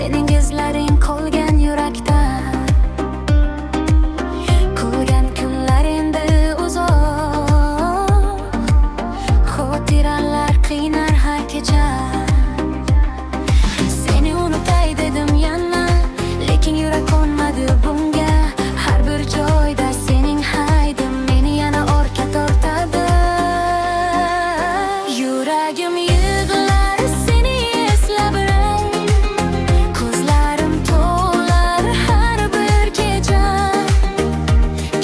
sening izlaring qolgan yurakda. Qolgan kunlar endi uzoq, xotiralar qiynar har kecha. Seni unutay dedim yana, lekin yurak qo'nmadi bunga. Har bir joyda sening haydim meni yana orqa tortadi. Yuragim yig'lar seni eslab rang, ko'zlarim to'lar har bir kecha.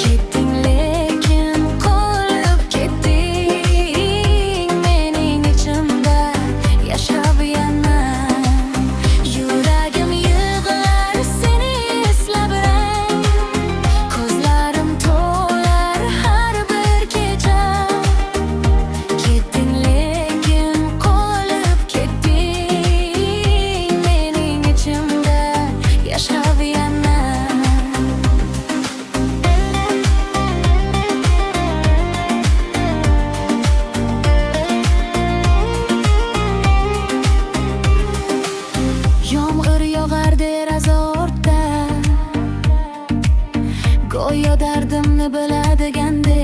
Ketding lekin qolib ketding mening ichimda yashab yana. Yuragim yig'lar seni eslab rang, ko'zlarim to'lar har bir kecha. Ketding lekin qolib ketding mening ichimda yashab yana. Yomg'ir yog'ar deraza ortda, go'yo dardimni biladigandek.